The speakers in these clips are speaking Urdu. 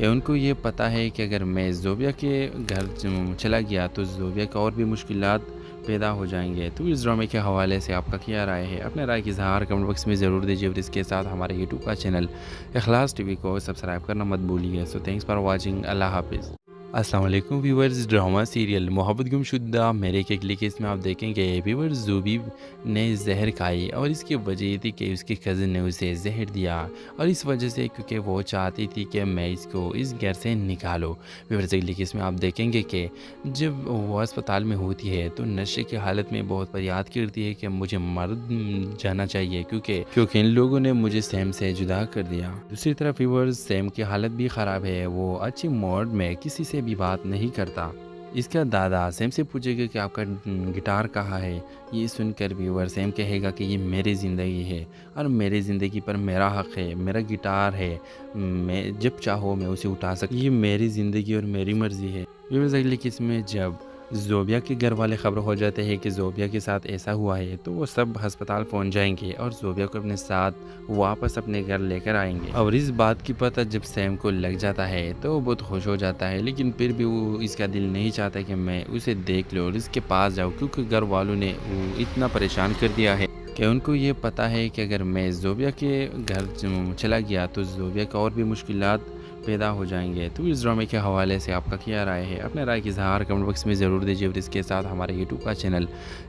کہ ان کو یہ پتہ ہے کہ اگر میں زوبیا کے گھر چلا گیا تو زوبیا کا اور بھی مشکلات پیدا ہو جائیں گے۔ تو اس ڈرامے کے حوالے سے آپ کا کیا رائے ہے؟ اپنے رائے کی اظہار کمنٹ باکس میں ضرور دیجیے، اور اس کے ساتھ ہمارے یوٹیوب کا چینل اخلاص ٹی وی کو سبسکرائب کرنا مت بھولیے۔ سو تھینکس فار واچنگ، اللہ حافظ۔ السلام علیکم ویورز، ڈرامہ سیریل محبت گم شدہ میرے کے کلک اس میں آپ دیکھیں گے ویورز زوبی نے زہر کھائی، اور اس کی وجہ یہ تھی کہ اس کے کزن نے اسے زہر دیا، اور اس وجہ سے کیونکہ وہ چاہتی تھی کہ میں اس کو اس گھر سے نکالوں۔ ویورز کلک اس میں آپ دیکھیں گے کہ جب وہ اسپتال میں ہوتی ہے تو نشے کی حالت میں بہت فریاد کرتی ہے کہ مجھے مر جانا چاہیے کیونکہ ان لوگوں نے مجھے سیم سے جدا کر دیا۔ دوسری طرف ویورز سیم کی حالت بھی خراب ہے، وہ اچھی موڈ میں کسی سے بھی بات نہیں کرتا۔ اس کا دادا سیم سے پوچھے گا کہ آپ کا گٹار کہاں ہے؟ یہ سن کر ویور سیم کہے گا کہ یہ میری زندگی ہے اور میری زندگی پر میرا حق ہے، میرا گٹار ہے، میں جب چاہو میں اسے اٹھا سکتا، یہ میری زندگی اور میری مرضی ہے۔ ویورز اگلی قسم میں جب زوبیا کے گھر والے خبر ہو جاتے ہیں کہ زوبیا کے ساتھ ایسا ہوا ہے تو وہ سب ہسپتال پہنچ جائیں گے اور زوبیا کو اپنے ساتھ واپس اپنے گھر لے کر آئیں گے۔ اور اس بات کی پتہ جب سیم کو لگ جاتا ہے تو وہ بہت خوش ہو جاتا ہے، لیکن پھر بھی وہ اس کا دل نہیں چاہتا کہ میں اسے دیکھ لوں اور اس کے پاس جاؤں، کیونکہ گھر والوں نے وہ اتنا پریشان کر دیا ہے کہ ان کو یہ پتہ ہے کہ اگر میں زوبیا کے گھر چلا گیا تو زوبیا کا اور بھی مشکلات پیدا ہو جائیں گے۔ تو اس ڈرامے کے حوالے سے آپ کا کیا رائے ہے؟ اپنے رائے کی اظہار کمنٹ باکس میں ضرور دیجیے، اور اس کے ساتھ ہمارے یوٹیوب کا چینل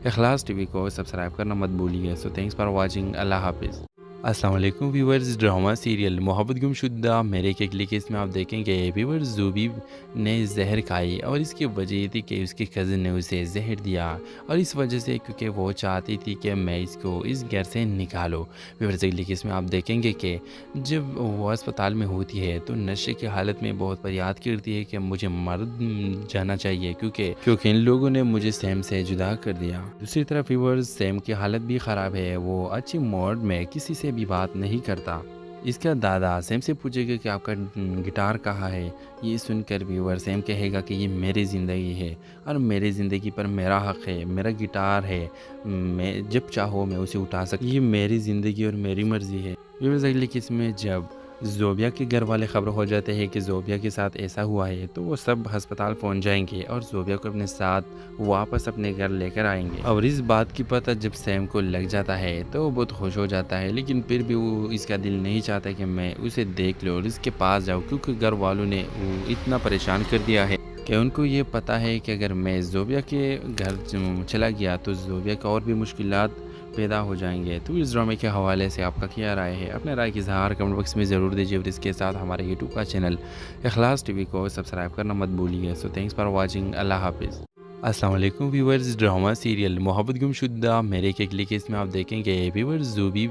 اخلاص ٹی وی کو سبسکرائب کرنا مت بھولیے۔ سو تھینکس فار واچنگ، اللہ حافظ۔ السلام علیکم ویورز، ڈرامہ سیریل محبت گم شدہ میرے کے کلک اس میں آپ دیکھیں گے ویورز زوبی نے زہر کھائی، اور اس کی وجہ یہ تھی کہ اس کے کزن نے اسے زہر دیا، اور اس وجہ سے کیونکہ وہ چاہتی تھی کہ میں اس کو اس گھر سے نکالوں۔ ویورز کلک اس میں آپ دیکھیں گے کہ جب وہ اسپتال میں ہوتی ہے تو نشے کی حالت میں بہت فریاد کرتی ہے کہ مجھے مر جانا چاہیے کیونکہ ان لوگوں نے مجھے سیم سے جدا کر دیا۔ دوسری طرف ویورز سیم کی حالت بھی خراب ہے، وہ اچھی موڈ میں کسی سے بھی بات نہیں کرتا۔ اس کا دادا سیم سے پوچھے گا کہ آپ کا گٹار کہاں ہے؟ یہ سن کر ویور سیم کہے گا کہ یہ میری زندگی ہے اور میری زندگی پر میرا حق ہے، میرا گٹار ہے، میں جب چاہو میں اسے اٹھا سکتا، یہ میری زندگی اور میری مرضی ہے۔ ویورز اگلی قسم میں جب زوبیا کے گھر والے خبر ہو جاتے ہیں کہ زوبیا کے ساتھ ایسا ہوا ہے تو وہ سب ہسپتال پہنچ جائیں گے اور زوبیا کو اپنے ساتھ واپس اپنے گھر لے کر آئیں گے۔ اور اس بات کی پتہ جب سیم کو لگ جاتا ہے تو وہ بہت خوش ہو جاتا ہے، لیکن پھر بھی وہ اس کا دل نہیں چاہتا کہ میں اسے دیکھ لوں اور اس کے پاس جاؤں، کیونکہ گھر والوں نے وہ اتنا پریشان کر دیا ہے کہ ان کو یہ پتہ ہے کہ اگر میں زوبیا کے گھر چلا گیا تو زوبیا کا اور بھی مشکلات پیدا ہو جائیں گے۔ تو اس ڈرامے کے حوالے سے آپ کا کیا رائے ہے؟ اپنے رائے کی اظہار کمنٹ باکس میں ضرور دیجیے، اور اس کے ساتھ ہمارے یوٹیوب کا چینل اخلاص ٹی وی کو سبسکرائب کرنا مت بھولیے۔ سو تھینکس فار واچنگ، اللہ حافظ۔ السلام علیکم ویورز، ڈرامہ سیریل محبت گم شدہ میرے کے کلک اس میں آپ دیکھیں گے ویورز زوبی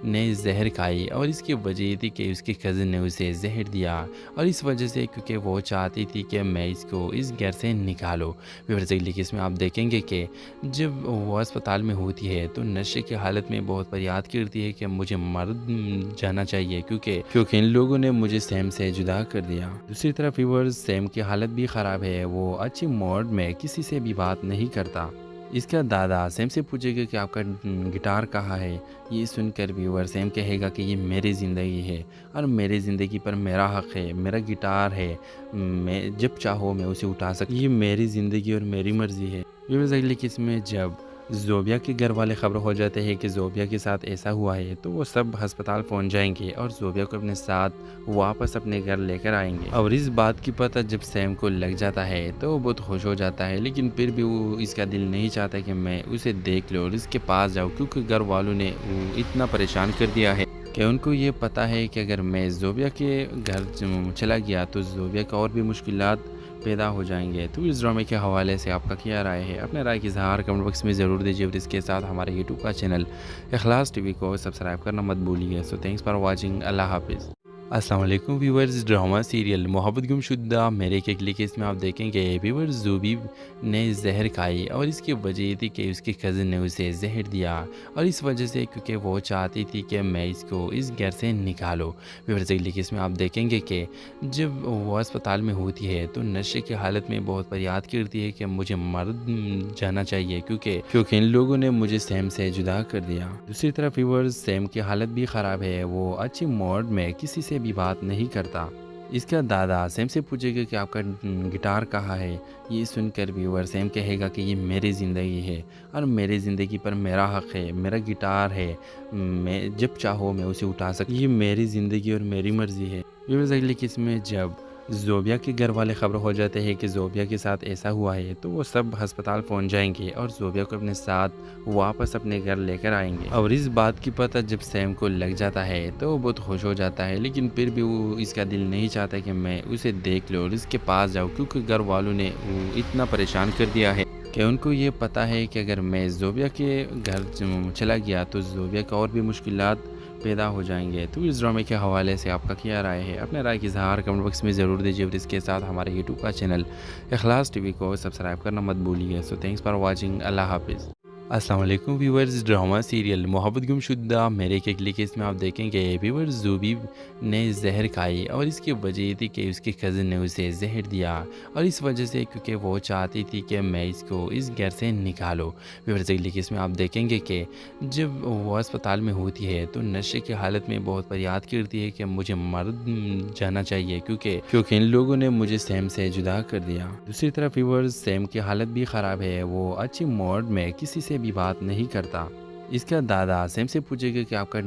نے زہر کھائی، اور اس کی وجہ یہ تھی کہ اس کے کزن نے اسے زہر دیا، اور اس وجہ سے کیونکہ وہ چاہتی تھی کہ میں اس کو اس گھر سے نکالوں۔ ویورز کلک اس میں آپ دیکھیں گے کہ جب وہ اسپتال میں ہوتی ہے تو نشے کی حالت میں بہت فریاد کرتی ہے کہ مجھے مر جانا چاہیے کیونکہ ان لوگوں نے مجھے سیم سے جدا کر دیا۔ دوسری طرف ویورز سیم کی حالت بھی خراب ہے، وہ اچھی موڈ میں کسی سے بھی بات نہیں کرتا۔ اس کا دادا سیم سے پوچھے گا کہ آپ کا گٹار کہاں ہے؟ یہ سن کر ویور سیم کہے گا کہ یہ میری زندگی ہے اور میری زندگی پر میرا حق ہے، میرا گٹار ہے، میں جب چاہو میں اسے اٹھا سکتا، یہ میری زندگی اور میری مرضی ہے۔ ویورز اگلی قسم میں جب زوبیا کے گھر والے خبر ہو جاتے ہیں کہ زوبیا کے ساتھ ایسا ہوا ہے تو وہ سب ہسپتال پہنچ جائیں گے اور زوبیا کو اپنے ساتھ واپس اپنے گھر لے کر آئیں گے۔ اور اس بات کی پتہ جب سیم کو لگ جاتا ہے تو وہ بہت خوش ہو جاتا ہے، لیکن پھر بھی وہ اس کا دل نہیں چاہتا کہ میں اسے دیکھ لوں اور اس کے پاس جاؤں، کیونکہ گھر والوں نے وہ اتنا پریشان کر دیا ہے کہ ان کو یہ پتہ ہے کہ اگر میں زوبیا کے گھر چلا گیا تو زوبیا کا اور بھی مشکلات پیدا ہو جائیں گے۔ تو اس ڈرامے کے حوالے سے آپ کا کیا رائے ہے؟ اپنے رائے کی اظہار کمنٹ باکس میں ضرور دیجیے، اور اس کے ساتھ ہمارے یوٹیوب کا چینل اخلاص ٹی وی کو سبسکرائب کرنا مت بھولیے۔ سو تھینکس فار واچنگ، اللہ حافظ۔ السلام علیکم ویورز، ڈرامہ سیریل محبت گم شدہ میرے کے کلک اس میں آپ دیکھیں گے ویورز زوبی نے زہر کھائی، اور اس کی وجہ یہ تھی کہ اس کے کزن نے اسے زہر دیا، اور اس وجہ سے کیونکہ وہ چاہتی تھی کہ میں اس کو اس گھر سے نکالوں۔ ویورز کلک اس میں آپ دیکھیں گے کہ جب وہ اسپتال میں ہوتی ہے تو نشے کی حالت میں بہت فریاد کرتی ہے کہ مجھے مر جانا چاہیے کیونکہ ان لوگوں نے مجھے سیم سے جدا کر دیا۔ دوسری طرف ویورز سیم کی حالت بھی خراب ہے، وہ اچھی موڈ میں کسی سے بھی بات نہیں کرتا۔ اس کا دادا سیم سے پوچھے گا کہ آپ کا گٹار کہاں ہے۔ یہ سن کر ویور سیم کہے گا کہ یہ میری زندگی ہے اور میری زندگی پر میرا حق ہے، میرا گٹار ہے، میں جب چاہو میں اسے اٹھا سکتا، یہ میری زندگی اور میری مرضی ہے۔ ویورز اگلی قسم میں جب زوبیا کے گھر والے خبر ہو جاتے ہیں کہ زوبیا کے ساتھ ایسا ہوا ہے تو وہ سب ہسپتال پہنچ جائیں گے اور زوبیا کو اپنے ساتھ واپس اپنے گھر لے کر آئیں گے۔ اور اس بات کی پتہ جب سیم کو لگ جاتا ہے تو وہ بہت خوش ہو جاتا ہے، لیکن پھر بھی وہ اس کا دل نہیں چاہتا کہ میں اسے دیکھ لوں اور اس کے پاس جاؤں، کیونکہ گھر والوں نے اتنا پریشان کر دیا ہے کہ ان کو یہ پتہ ہے کہ اگر میں زوبیا کے گھر چلا گیا تو زوبیا کا اور بھی مشکلات پیدا ہو جائیں گے۔ تو اس ڈرامے کے حوالے سے آپ کا کیا رائے ہے؟ اپنے رائے کی اظہار کمنٹ باکس میں ضرور دیجیے اور اس کے ساتھ ہمارے یوٹیوب کا چینل اخلاص ٹی وی کو سبسکرائب کرنا مت بھولیے۔ سو تھینکس فار واچنگ، اللہ حافظ۔ السلام علیکم ویورز، ڈرامہ سیریل محبت گم شدہ میرے کے اگلی کیس میں آپ دیکھیں گے ویورز زوبی نے زہر کھائی اور اس کی وجہ یہ تھی کہ اس کے کزن نے اسے زہر دیا، اور اس وجہ سے کیونکہ وہ چاہتی تھی کہ میں اس کو اس گھر سے نکالوں۔ ویورز اگلی کیس میں آپ دیکھیں گے کہ جب وہ اسپتال میں ہوتی ہے تو نشے کی حالت میں بہت فریاد کرتی ہے کہ مجھے مر جانا چاہیے کیونکہ ان لوگوں نے مجھے سیم سے جدا کر دیا۔ دوسری طرف ویورز سیم کی حالت بھی خراب ہے، وہ اچھی موڈ میں کسی سے بھی بات نہیں کرتا۔ اس کا دادا سیم سے پوچھے گا کہ آپ کا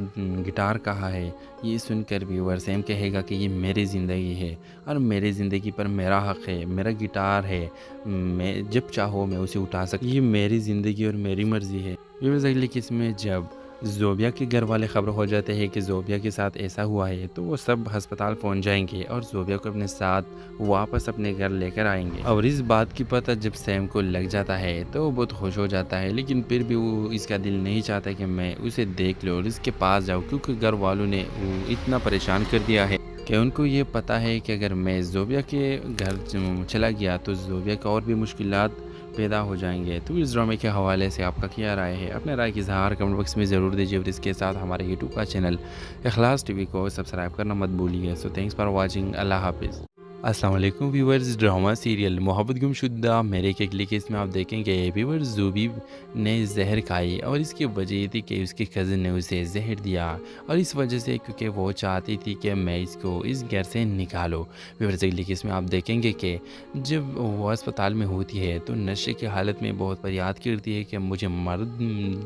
گٹار کہاں ہے۔ یہ سن کر ویور سیم کہے گا کہ یہ میری زندگی ہے اور میری زندگی پر میرا حق ہے، میرا گٹار ہے، میں جب چاہو میں اسے اٹھا سکتا، یہ میری زندگی اور میری مرضی ہے۔ ویورز اگلی قسم میں جب زوبیا کے گھر والے خبر ہو جاتے ہیں کہ زوبیا کے ساتھ ایسا ہوا ہے تو وہ سب ہسپتال پہنچ جائیں گے اور زوبیا کو اپنے ساتھ واپس اپنے گھر لے کر آئیں گے۔ اور اس بات کی پتہ جب سیم کو لگ جاتا ہے تو وہ بہت خوش ہو جاتا ہے، لیکن پھر بھی وہ اس کا دل نہیں چاہتا کہ میں اسے دیکھ لوں اور اس کے پاس جاؤں، کیونکہ گھر والوں نے اتنا پریشان کر دیا ہے کہ ان کو یہ پتہ ہے کہ اگر میں زوبیا کے گھر چلا گیا تو زوبیا کا اور بھی مشکلات پیدا ہو جائیں گے۔ تو اس ڈرامے کے حوالے سے آپ کا کیا رائے ہے؟ اپنے رائے کی اظہار کمنٹ باکس میں ضرور دیجیے اور اس کے ساتھ ہمارے یوٹیوب کا چینل اخلاص ٹی وی کو سبسکرائب کرنا مت بھولیے۔ سو تھینکس فار واچنگ، اللہ حافظ۔ السلام علیکم ویورز، ڈرامہ سیریل محبت گم شدہ میرے کے اگلی کیس میں آپ دیکھیں گے ویورز زوبی نے زہر کھائی اور اس کی وجہ یہ تھی کہ اس کے کزن نے اسے زہر دیا، اور اس وجہ سے کیونکہ وہ چاہتی تھی کہ میں اس کو اس گھر سے نکالوں۔ ویورز اگلی کیس میں آپ دیکھیں گے کہ جب وہ اسپتال میں ہوتی ہے تو نشے کی حالت میں بہت فریاد کرتی ہے کہ مجھے مر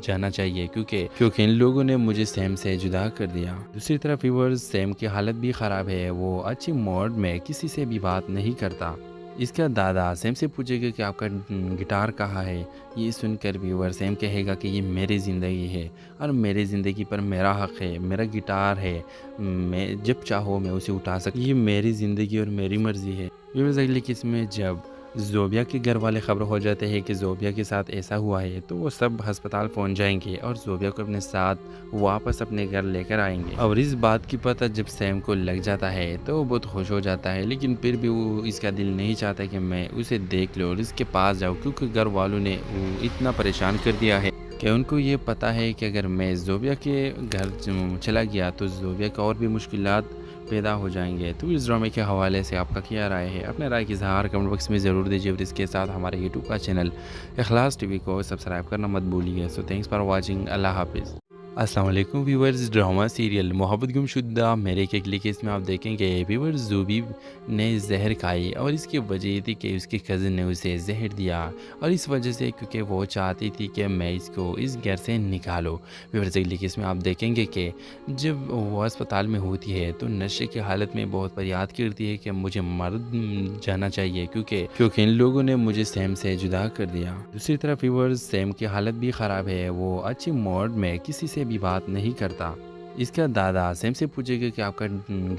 جانا چاہیے کیونکہ ان لوگوں نے مجھے سیم سے جدا کر دیا۔ دوسری طرف ویورز سیم کی حالت بھی خراب ہے، وہ اچھی موڈ میں کسی سے بھی بات نہیں کرتا۔ اس کا دادا سیم سے پوچھے گا کہ آپ کا گٹار کہاں ہے۔ یہ سن کر ویور سیم کہے گا کہ یہ میری زندگی ہے اور میری زندگی پر میرا حق ہے، میرا گٹار ہے، میں جب چاہو میں اسے اٹھا سکتا، یہ میری زندگی اور میری مرضی ہے۔ ویورز اگلی قسم میں جب زوبیا کے گھر والے خبر ہو جاتے ہیں کہ زوبیا کے ساتھ ایسا ہوا ہے تو وہ سب ہسپتال پہنچ جائیں گے اور زوبیا کو اپنے ساتھ واپس اپنے گھر لے کر آئیں گے۔ اور اس بات کی پتہ جب سیم کو لگ جاتا ہے تو وہ بہت خوش ہو جاتا ہے، لیکن پھر بھی وہ اس کا دل نہیں چاہتا کہ میں اسے دیکھ لوں اور اس کے پاس جاؤں، کیونکہ گھر والوں نے اتنا پریشان کر دیا ہے کہ ان کو یہ پتہ ہے کہ اگر میں زوبیا کے گھر چلا گیا تو زوبیا کا اور بھی مشکلات پیدا ہو جائیں گے۔ تو اس ڈرامے کے حوالے سے آپ کا کیا رائے ہے؟ اپنے رائے کی اظہار کمنٹ باکس میں ضرور دیجیے اور اس کے ساتھ ہمارے یوٹیوب کا چینل اخلاص ٹی وی کو سبسکرائب کرنا مت بھولیے۔ سو تھینکس فار واچنگ، اللہ حافظ۔ السلام علیکم ویورز، ڈرامہ سیریل محبت گم شدہ میرے کے اگلی کیس میں آپ دیکھیں گے ویورز زوبی نے زہر کھائی اور اس کی وجہ یہ تھی کہ اس کے کزن نے اسے زہر دیا، اور اس وجہ سے کیونکہ وہ چاہتی تھی کہ میں اس کو اس گھر سے نکالوں۔ ویورز اگلی کیس میں آپ دیکھیں گے کہ جب وہ اسپتال میں ہوتی ہے تو نشے کی حالت میں بہت فریاد کرتی ہے کہ مجھے مر جانا چاہیے کیونکہ ان لوگوں نے مجھے سیم سے جدا کر دیا۔ دوسری طرف ویورز سیم کی حالت بھی خراب ہے، وہ اچھی موڈ میں کسی سے بھی بات نہیں کرتا۔ اس کا دادا سیم سے پوچھے گا کہ آپ کا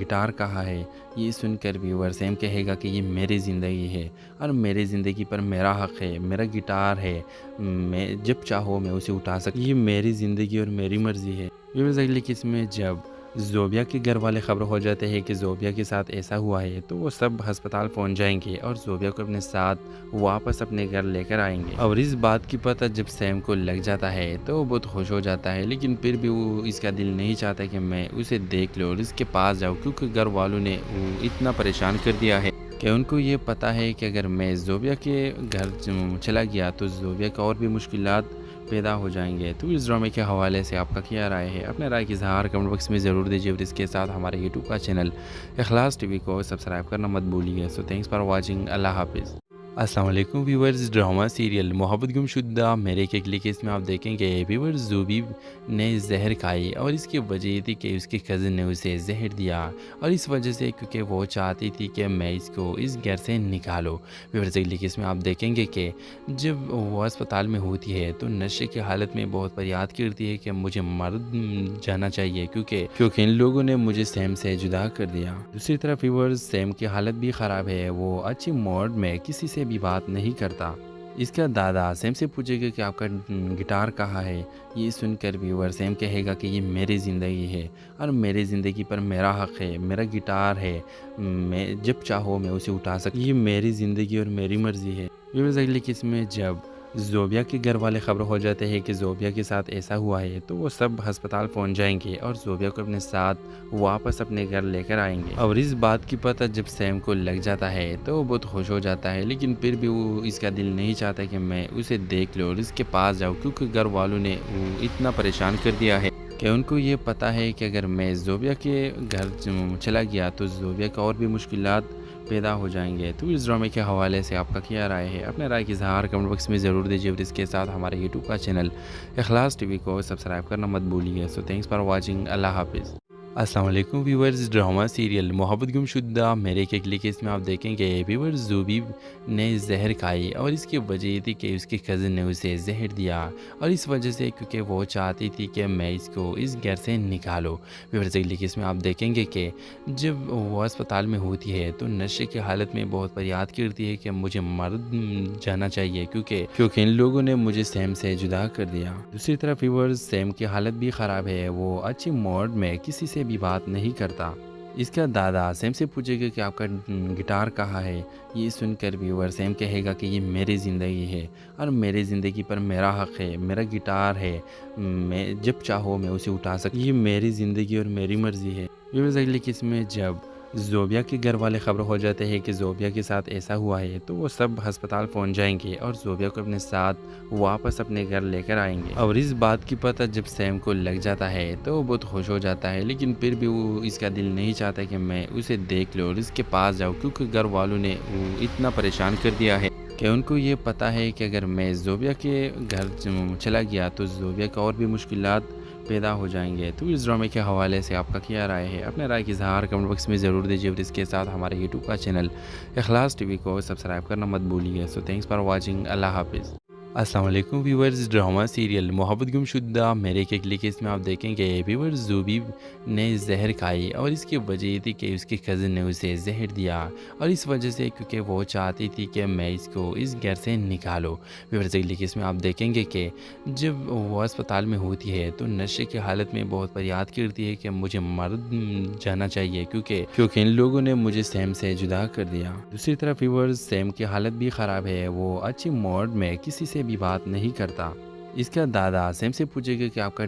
گٹار کہاں ہے۔ یہ سن کر ویور سیم کہے گا کہ یہ میری زندگی ہے اور میری زندگی پر میرا حق ہے، میرا گٹار ہے، میں جب چاہو میں اسے اٹھا سکتا، یہ میری زندگی اور میری مرضی ہے۔ ویورز اگلی قسم میں جب زوبیا کے گھر والے خبر ہو جاتے ہیں کہ زوبیا کے ساتھ ایسا ہوا ہے تو وہ سب ہسپتال پہنچ جائیں گے اور زوبیا کو اپنے ساتھ واپس اپنے گھر لے کر آئیں گے۔ اور اس بات کی پتہ جب سیم کو لگ جاتا ہے تو وہ بہت خوش ہو جاتا ہے، لیکن پھر بھی وہ اس کا دل نہیں چاہتا کہ میں اسے دیکھ لوں اور اس کے پاس جاؤں، کیونکہ گھر والوں نے اتنا پریشان کر دیا ہے کہ ان کو یہ پتہ ہے کہ اگر میں زوبیا کے گھر چلا گیا تو زوبیا کا اور بھی مشکلات پیدا ہو جائیں گے۔ تو اس ڈرامے کے حوالے سے آپ کا کیا رائے ہے؟ اپنے رائے کی اظہار کمنٹ باکس میں ضرور دیجیے اور اس کے ساتھ ہمارے یوٹیوب کا چینل اخلاص ٹی وی کو سبسکرائب کرنا مت بھولیے۔ سو تھینکس فار واچنگ، اللہ حافظ۔ السلام علیکم ویورز، ڈرامہ سیریل محبت گم شدہ میرے کے کلک اس میں آپ دیکھیں گے ویورز زوبی نے زہر کھائی اور اس کی وجہ یہ تھی کہ اس کے کزن نے اسے زہر دیا، اور اس وجہ سے کیونکہ وہ چاہتی تھی کہ میں اس کو اس گھر سے نکالوں۔ ویورز کلک اس میں آپ دیکھیں گے کہ جب وہ اسپتال میں ہوتی ہے تو نشے کی حالت میں بہت فریاد کرتی ہے کہ مجھے مر جانا چاہیے کیونکہ ان لوگوں نے مجھے سیم سے جدا کر دیا۔ دوسری طرف ویورز سیم کی حالت بھی خراب ہے، وہ اچھی موڈ میں کسی سے بھی بات نہیں کرتا۔ اس کا دادا سیم سے پوچھے گا کہ آپ کا گٹار کہاں ہے۔ یہ سن کر ویور سیم کہے گا کہ یہ میری زندگی ہے اور میری زندگی پر میرا حق ہے، میرا گٹار ہے، میں جب چاہو میں اسے اٹھا سکتا، یہ میری زندگی اور میری مرضی ہے۔ ویورز اگلی قسم میں جب زوبیا کے گھر والے خبر ہو جاتے ہیں کہ زوبیا کے ساتھ ایسا ہوا ہے تو وہ سب ہسپتال پہنچ جائیں گے اور زوبیا کو اپنے ساتھ واپس اپنے گھر لے کر آئیں گے۔ اور اس بات کی پتہ جب سیم کو لگ جاتا ہے تو وہ بہت خوش ہو جاتا ہے، لیکن پھر بھی وہ اس کا دل نہیں چاہتا کہ میں اسے دیکھ لوں اور اس کے پاس جاؤں، کیونکہ گھر والوں نے وہ اتنا پریشان کر دیا ہے کہ ان کو یہ پتہ ہے کہ اگر میں زوبیا کے گھر چلا گیا تو زوبیا کا اور بھی مشکلات پیدا ہو جائیں گے۔ تو اس ڈرامے کے حوالے سے آپ کا کیا رائے ہے؟ اپنے رائے کی اظہار کمنٹ باکس میں ضرور دیجیے اور اس کے ساتھ ہمارے یوٹیوب کا چینل اخلاص ٹی وی کو سبسکرائب کرنا مت بھولیے۔ سو تھینکس فار واچنگ، اللہ حافظ۔ السلام علیکم ویورز، ڈرامہ سیریل محبت گم شدہ میرے کے کلک اس میں آپ دیکھیں گے ویورز زوبی نے زہر کھائی اور اس کی وجہ یہ تھی کہ اس کے کزن نے اسے زہر دیا، اور اس وجہ سے کیونکہ وہ چاہتی تھی کہ میں اس کو اس گھر سے نکالوں۔ ویورز کلک اس میں آپ دیکھیں گے کہ جب وہ اسپتال میں ہوتی ہے تو نشے کی حالت میں بہت فریاد کرتی ہے کہ مجھے مر جانا چاہیے کیونکہ ان لوگوں نے مجھے سیم سے جدا کر دیا۔ دوسری طرف ویورز سیم کی حالت بھی خراب ہے، وہ اچھی موڈ میں کسی سے بھی بات نہیں کرتا۔ اس کا دادا سیم سے پوچھے گا کہ آپ کا گٹار کہاں ہے۔ یہ سن کر ویور سیم کہے گا کہ یہ میری زندگی ہے اور میری زندگی پر میرا حق ہے، میرا گٹار ہے، میں جب چاہو میں اسے اٹھا سکتا، یہ میری زندگی اور میری مرضی ہے۔ ویورز اگلی قسم میں جب زوبیا کے گھر والے خبر ہو جاتے ہیں کہ زوبیا کے ساتھ ایسا ہوا ہے تو وہ سب ہسپتال پہنچ جائیں گے اور زوبیا کو اپنے ساتھ واپس اپنے گھر لے کر آئیں گے۔ اور اس بات کی پتہ جب سیم کو لگ جاتا ہے تو وہ بہت خوش ہو جاتا ہے، لیکن پھر بھی وہ اس کا دل نہیں چاہتا کہ میں اسے دیکھ لوں اور اس کے پاس جاؤں، کیونکہ گھر والوں نے وہ اتنا پریشان کر دیا ہے کہ ان کو یہ پتہ ہے کہ اگر میں زوبیا کے گھر چلا گیا تو زوبیا کا اور بھی مشکلات پیدا ہو جائیں گے۔ تو اس ڈرامے کے حوالے سے آپ کا کیا رائے ہے؟ اپنے رائے کی اظہار کمنٹ باکس میں ضرور دیجیے اور اس کے ساتھ ہمارے یوٹیوب کا چینل اخلاص ٹی وی کو سبسکرائب کرنا مت بھولیے۔ سو تھینکس فار واچنگ، اللہ حافظ۔ السلام علیکم ویورز، ڈرامہ سیریل محبت گم شدہ میرے کے کلک اس میں آپ دیکھیں گے ویورز زوبی نے زہر کھائی اور اس کی وجہ یہ تھی کہ اس کے کزن نے اسے زہر دیا، اور اس وجہ سے کیونکہ وہ چاہتی تھی کہ میں اس کو اس گھر سے نکالوں۔ ویورز کلک اس میں آپ دیکھیں گے کہ جب وہ اسپتال میں ہوتی ہے تو نشے کی حالت میں بہت فریاد کرتی ہے کہ مجھے مر جانا چاہیے کیونکہ ان لوگوں نے مجھے سیم سے جدا کر دیا۔ دوسری طرف ویورز سیم کی حالت بھی خراب ہے، وہ اچھی موڈ میں کسی سے بھی بات نہیں کرتا۔ اس کا دادا سیم سے پوچھے گا کہ آپ کا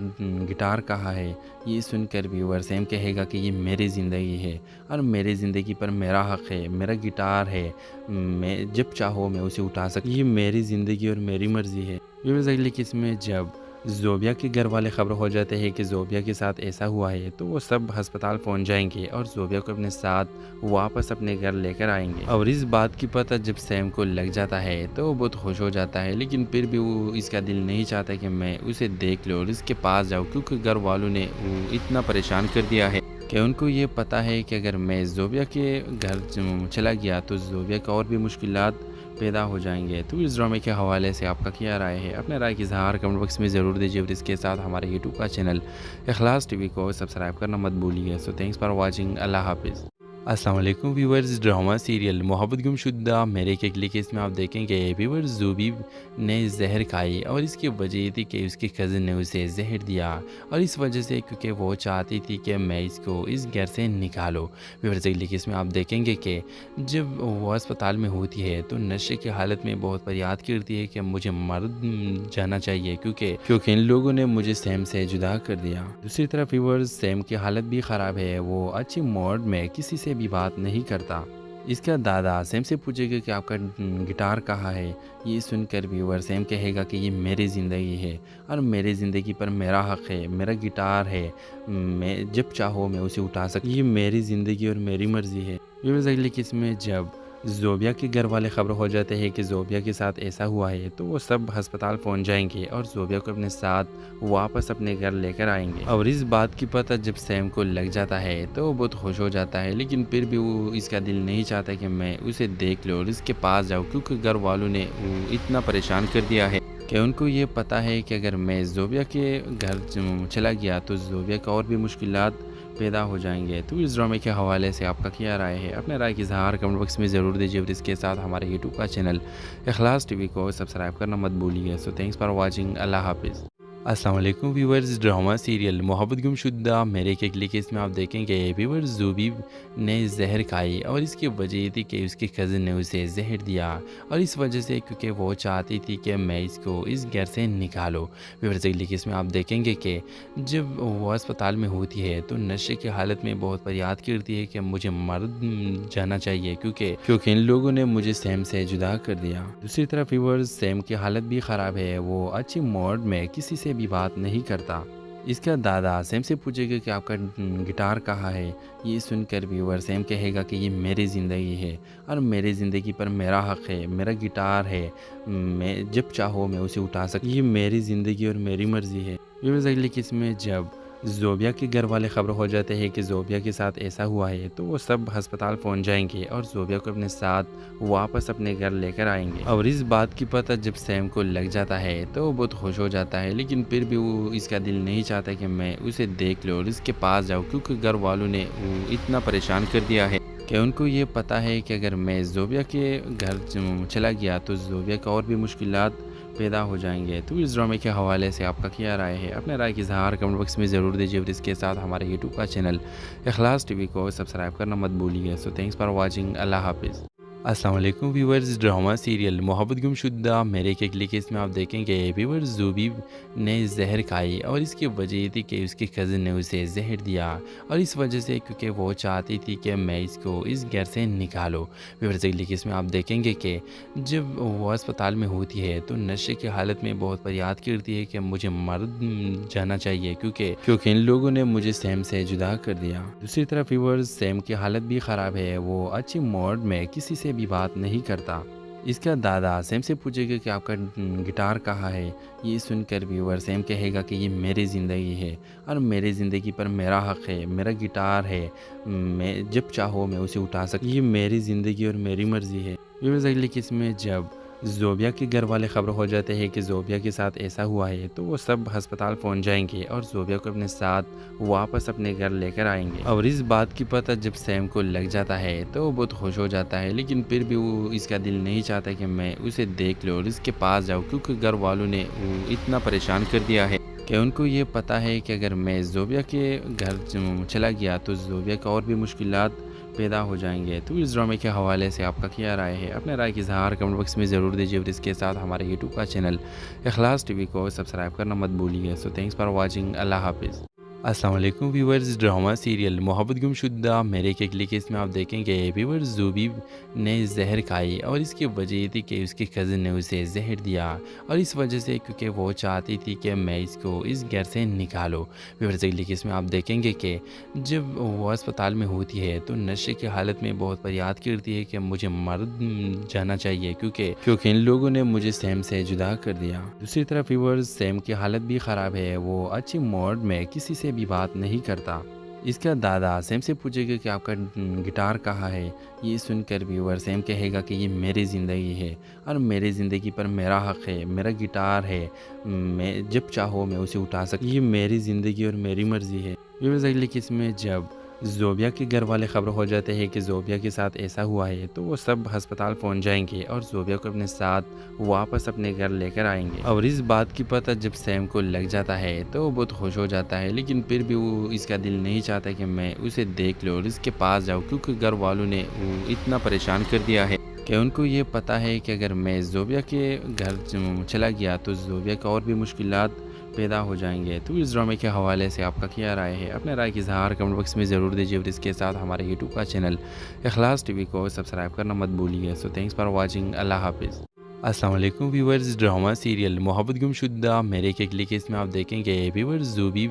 گٹار کہاں ہے۔ یہ سن کر ویور سیم کہے گا کہ یہ میری زندگی ہے اور میری زندگی پر میرا حق ہے، میرا گٹار ہے، میں جب چاہو میں اسے اٹھا سکتا، یہ میری زندگی اور میری مرضی ہے۔ ویورز اگلی قسم میں جب زوبیا کے گھر والے خبر ہو جاتے ہیں کہ زوبیا کے ساتھ ایسا ہوا ہے تو وہ سب ہسپتال پہنچ جائیں گے اور زوبیا کو اپنے ساتھ واپس اپنے گھر لے کر آئیں گے۔ اور اس بات کی پتہ جب سیم کو لگ جاتا ہے تو وہ بہت خوش ہو جاتا ہے، لیکن پھر بھی وہ اس کا دل نہیں چاہتا کہ میں اسے دیکھ لوں اور اس کے پاس جاؤں، کیونکہ گھر والوں نے وہ اتنا پریشان کر دیا ہے کہ ان کو یہ پتہ ہے کہ اگر میں زوبیا کے گھر چلا گیا تو زوبیا کا اور بھی مشکلات پیدا ہو جائیں گے۔ تو اس ڈرامے کے حوالے سے آپ کا کیا رائے ہے؟ اپنے رائے کی اظہار کمنٹ باکس میں ضرور دیجیے اور اس کے ساتھ ہمارے یوٹیوب کا چینل اخلاص ٹی وی کو سبسکرائب کرنا مت بھولیے۔ سو تھینکس فار واچنگ، اللہ حافظ۔ السلام علیکم ویورز، ڈرامہ سیریل محبت گم شدہ میرے کے کلک اس میں آپ دیکھیں گے ویورز زوبی نے زہر کھائی اور اس کی وجہ یہ تھی کہ اس کے کزن نے اسے زہر دیا، اور اس وجہ سے کیونکہ وہ چاہتی تھی کہ میں اس کو اس گھر سے نکالوں۔ ویورز کلک اس میں آپ دیکھیں گے کہ جب وہ اسپتال میں ہوتی ہے تو نشے کی حالت میں بہت فریاد کرتی ہے کہ مجھے مر جانا چاہیے کیونکہ ان لوگوں نے مجھے سیم سے جدا کر دیا۔ دوسری طرف ویورز سیم کی حالت بھی خراب ہے، وہ اچھی موڈ میں کسی سے بھی بات نہیں کرتا۔ اس کا دادا سیم سے پوچھے گا کہ آپ کا گٹار کہاں ہے۔ یہ سن کر ویور سیم کہے گا کہ یہ میری زندگی ہے اور میری زندگی پر میرا حق ہے، میرا گٹار ہے، میں جب چاہو میں اسے اٹھا سکتا، یہ میری زندگی اور میری مرضی ہے۔ ویورز اگلی قسم میں جب زوبیا کے گھر والے خبر ہو جاتے ہیں کہ زوبیا کے ساتھ ایسا ہوا ہے تو وہ سب ہسپتال پہنچ جائیں گے اور زوبیا کو اپنے ساتھ واپس اپنے گھر لے کر آئیں گے۔ اور اس بات کی پتہ جب سیم کو لگ جاتا ہے تو وہ بہت خوش ہو جاتا ہے، لیکن پھر بھی وہ اس کا دل نہیں چاہتا کہ میں اسے دیکھ لوں اور اس کے پاس جاؤں، کیونکہ گھر والوں نے وہ اتنا پریشان کر دیا ہے کہ ان کو یہ پتہ ہے کہ اگر میں زوبیا کے گھر چلا گیا تو زوبیا کا اور بھی مشکلات پیدا ہو جائیں گے۔ تو اس ڈرامے کے حوالے سے آپ کا کیا رائے ہے؟ اپنے رائے کی اظہار کمنٹ باکس میں ضرور دیجیے اور اس کے ساتھ ہمارے یوٹیوب کا چینل اخلاص ٹی وی کو سبسکرائب کرنا مت بھولیے۔ سو تھینکس فار واچنگ، اللہ حافظ۔ السلام علیکم ویورز، ڈرامہ سیریل محبت گم شدہ میرے کے اگلی کیس میں آپ دیکھیں گے ویورز زوبی نے زہر کھائی اور اس کی وجہ یہ تھی کہ اس کے کزن نے اسے زہر دیا، اور اس وجہ سے کیونکہ وہ چاہتی تھی کہ میں اس کو اس گھر سے نکالوں۔ ویورز اگلی کیس میں آپ دیکھیں گے کہ جب وہ اسپتال میں ہوتی ہے تو نشے کی حالت میں بہت فریاد کرتی ہے کہ مجھے مر جانا چاہیے کیونکہ ان لوگوں نے مجھے سیم سے جدا کر دیا۔ دوسری طرف ویورز سیم کی حالت بھی خراب ہے، وہ اچھی موڈ میں کسی سے بھی بات نہیں کرتا۔ اس کا دادا سیم سے پوچھے گا کہ آپ کا گٹار کہاں ہے۔ یہ سن کر ویور سیم کہے گا کہ یہ میری زندگی ہے اور میری زندگی پر میرا حق ہے، میرا گٹار ہے، میں جب چاہو میں اسے اٹھا سکتا، یہ میری زندگی اور میری مرضی ہے۔ ویورز اگلی قسم میں جب زوبیا کے گھر والے خبر ہو جاتے ہیں کہ زوبیا کے ساتھ ایسا ہوا ہے تو وہ سب ہسپتال پہنچ جائیں گے اور زوبیا کو اپنے ساتھ واپس اپنے گھر لے کر آئیں گے۔ اور اس بات کی پتہ جب سیم کو لگ جاتا ہے تو وہ بہت خوش ہو جاتا ہے، لیکن پھر بھی وہ اس کا دل نہیں چاہتا کہ میں اسے دیکھ لوں اور اس کے پاس جاؤں، کیونکہ گھر والوں نے وہ اتنا پریشان کر دیا ہے کہ ان کو یہ پتہ ہے کہ اگر میں زوبیا کے گھر چلا گیا تو زوبیا کا اور بھی مشکلات پیدا ہو جائیں گے۔ تو اس ڈرامے کے حوالے سے آپ کا کیا رائے ہے؟ اپنے رائے کی اظہار کمنٹ باکس میں ضرور دیجیے اور اس کے ساتھ ہمارے یوٹیوب کا چینل اخلاص ٹی وی کو سبسکرائب کرنا مت بھولیے۔ سو تھینکس فار واچنگ، اللہ حافظ۔ السلام علیکم ویورز، ڈرامہ سیریل محبت گم شدہ میرے کے اگلی کیس میں آپ دیکھیں گے ویورز زوبی نے زہر کھائی اور اس کی وجہ یہ تھی کہ اس کے کزن نے اسے زہر دیا، اور اس وجہ سے کیونکہ وہ چاہتی تھی کہ میں اس کو اس گھر سے نکالوں۔ ویورز اگلی کیس میں آپ دیکھیں گے کہ جب وہ اسپتال میں ہوتی ہے تو نشے کی حالت میں بہت فریاد کرتی ہے کہ مجھے مر جانا چاہیے کیونکہ ان لوگوں نے مجھے سیم سے جدا کر دیا۔ دوسری طرف ویورز سیم کی حالت بھی خراب ہے، وہ اچھی موڈ میں کسی سے بھی بات نہیں کرتا۔ اس کا دادا سیم سے پوچھے گا کہ آپ کا گٹار کہاں ہے۔ یہ سن کر ویور سیم کہے گا کہ یہ میری زندگی ہے اور میری زندگی پر میرا حق ہے، میرا گٹار ہے، میں جب چاہو میں اسے اٹھا سکتا، یہ میری زندگی اور میری مرضی ہے۔ ویورز اگلی قسم میں جب زوبیا کے گھر والے خبر ہو جاتے ہیں کہ زوبیا کے ساتھ ایسا ہوا ہے تو وہ سب ہسپتال پہنچ جائیں گے اور زوبیا کو اپنے ساتھ واپس اپنے گھر لے کر آئیں گے۔ اور اس بات کی پتہ جب سیم کو لگ جاتا ہے تو وہ بہت خوش ہو جاتا ہے، لیکن پھر بھی وہ اس کا دل نہیں چاہتا کہ میں اسے دیکھ لوں اور اس کے پاس جاؤں، کیونکہ گھر والوں نے وہ اتنا پریشان کر دیا ہے کہ ان کو یہ پتہ ہے کہ اگر میں زوبیا کے گھر چلا گیا تو زوبیا کا اور بھی مشکلات پیدا ہو جائیں گے۔ تو اس ڈرامے کے حوالے سے آپ کا کیا رائے ہے؟ اپنے رائے کی اظہار کمنٹ باکس میں ضرور دیجیے اور اس کے ساتھ ہمارے یوٹیوب کا چینل اخلاص ٹی وی کو سبسکرائب کرنا مت بھولیے۔ سو تھینکس فار واچنگ، اللہ حافظ۔ السلام علیکم ویورز، ڈرامہ سیریل محبت گم شدہ میرے کے اگلی کیس میں آپ دیکھیں گے ویورز زوبی نے زہر کھائی اور اس کی وجہ یہ تھی کہ اس کے کزن نے اسے زہر دیا، اور اس وجہ سے کیونکہ وہ چاہتی تھی کہ میں اس کو اس گھر سے نکالوں۔ ویورز اگلی کیس میں آپ دیکھیں گے کہ جب وہ اسپتال میں ہوتی ہے تو نشے کی حالت میں بہت فریاد کرتی ہے کہ مجھے مر جانا چاہیے کیونکہ ان لوگوں نے مجھے سیم سے جدا کر دیا۔ دوسری طرف ویورز سیم کی حالت بھی خراب ہے، وہ اچھی موڈ میں کسی سے بھی بات نہیں کرتا۔ اس کا دادا سیم سے پوچھے گا کہ آپ کا گٹار کہاں ہے۔ یہ سن کر ویور سیم کہے گا کہ یہ میری زندگی ہے اور میری زندگی پر میرا حق ہے، میرا گٹار ہے، میں جب چاہو میں اسے اٹھا سکتا، یہ میری زندگی اور میری مرضی ہے۔ ویورز اگلی قسم میں جب زوبیا کے گھر والے خبر ہو جاتے ہیں کہ زوبیا کے ساتھ ایسا ہوا ہے تو وہ سب ہسپتال پہنچ جائیں گے اور زوبیا کو اپنے ساتھ واپس اپنے گھر لے کر آئیں گے۔ اور اس بات کی پتہ جب سیم کو لگ جاتا ہے تو وہ بہت خوش ہو جاتا ہے، لیکن پھر بھی وہ اس کا دل نہیں چاہتا کہ میں اسے دیکھ لوں اور اس کے پاس جاؤں، کیونکہ گھر والوں نے وہ اتنا پریشان کر دیا ہے کہ ان کو یہ پتہ ہے کہ اگر میں زوبیا کے گھر چلا گیا تو زوبیا کا اور بھی مشکلات پیدا ہو جائیں گے۔ تو اس ڈرامے کے حوالے سے آپ کا کیا رائے ہے؟ اپنے رائے کی اظہار کمنٹ باکس میں ضرور دیجیے اور اس کے ساتھ ہمارے یوٹیوب کا چینل اخلاص ٹی وی کو سبسکرائب کرنا مت بھولیے۔ سو تھینکس فار واچنگ، اللہ حافظ۔ السلام علیکم ویورز، ڈرامہ سیریل محبت گم شدہ میرے کے کلک میں آپ دیکھیں گے ویورز زوبی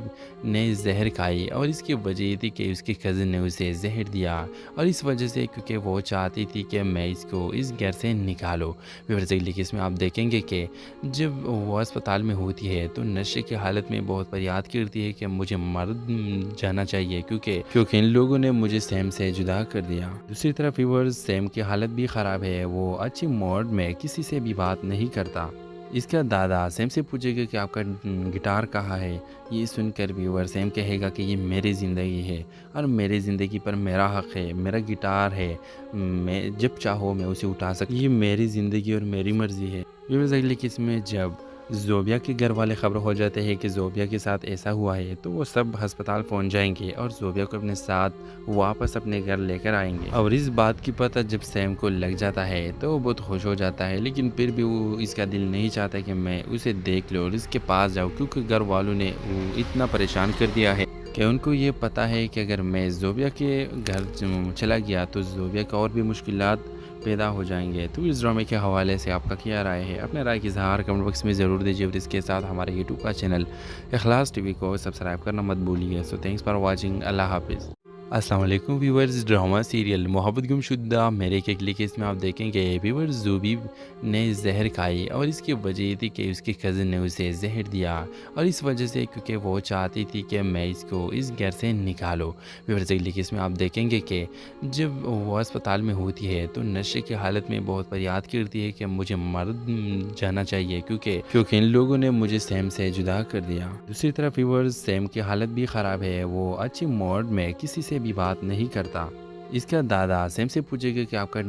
نے زہر کھائی اور اس کی وجہ یہ تھی کہ اس کے کزن نے اسے زہر دیا، اور اس وجہ سے کیونکہ وہ چاہتی تھی کہ میں اس کو اس گھر سے نکالوں۔ ویورز کلک میں آپ دیکھیں گے کہ جب وہ اسپتال میں ہوتی ہے تو نشے کی حالت میں بہت فریاد کرتی ہے کہ مجھے مر جانا چاہیے کیونکہ ان لوگوں نے مجھے سیم سے جدا کر دیا۔ دوسری طرف ویورز سیم کی حالت بھی خراب ہے، وہ اچھی موڈ میں کسی سے بھی بات نہیں کرتا۔ اس کا دادا سیم سے پوچھے گا کہ آپ کا گٹار کہاں ہے۔ یہ سن کر ویور سیم کہے گا کہ یہ میری زندگی ہے اور میری زندگی پر میرا حق ہے، میرا گٹار ہے، میں جب چاہو میں اسے اٹھا سکتا، یہ میری زندگی اور میری مرضی ہے۔ ویورز اگلی قسم میں جب زوبیا کے گھر والے خبر ہو جاتے ہیں کہ زوبیا کے ساتھ ایسا ہوا ہے تو وہ سب ہسپتال پہنچ جائیں گے اور زوبیا کو اپنے ساتھ واپس اپنے گھر لے کر آئیں گے۔ اور اس بات کی پتہ جب سیم کو لگ جاتا ہے تو وہ بہت خوش ہو جاتا ہے، لیکن پھر بھی وہ اس کا دل نہیں چاہتا کہ میں اسے دیکھ لوں اور اس کے پاس جاؤں، کیونکہ گھر والوں نے وہ اتنا پریشان کر دیا ہے کہ ان کو یہ پتہ ہے کہ اگر میں زوبیا کے گھر چلا گیا تو زوبیا کا اور بھی مشکلات پیدا ہو جائیں گے۔ تو اس ڈرامے کے حوالے سے آپ کا کیا رائے ہے؟ اپنے رائے کی اظہار کمنٹ باکس میں ضرور دیجیے اور اس کے ساتھ ہمارے یوٹیوب کا چینل اخلاص ٹی وی کو سبسکرائب کرنا مت بھولیے۔ سو تھینکس فار واچنگ، اللہ حافظ۔ السلام علیکم ویورز، ڈرامہ سیریل محبت گم شدہ میرے کے کلک میں آپ دیکھیں گے ویورز زوبی نے زہر کھائی اور اس کی وجہ یہ تھی کہ اس کے کزن نے اسے زہر دیا، اور اس وجہ سے کیونکہ وہ چاہتی تھی کہ میں اس کو اس گھر سے نکالوں۔ ویورز کلک میں آپ دیکھیں گے کہ جب وہ اسپتال میں ہوتی ہے تو نشے کی حالت میں بہت فریاد کرتی ہے کہ مجھے مر جانا چاہیے کیونکہ ان لوگوں نے مجھے سیم سے جدا کر دیا۔ دوسری طرف ویورز سیم کی حالت بھی خراب ہے، وہ اچھی موڈ میں کسی سے بھی بات نہیں کرتا۔ اس کا دادا سیم سے پوچھے گا کہ آپ کا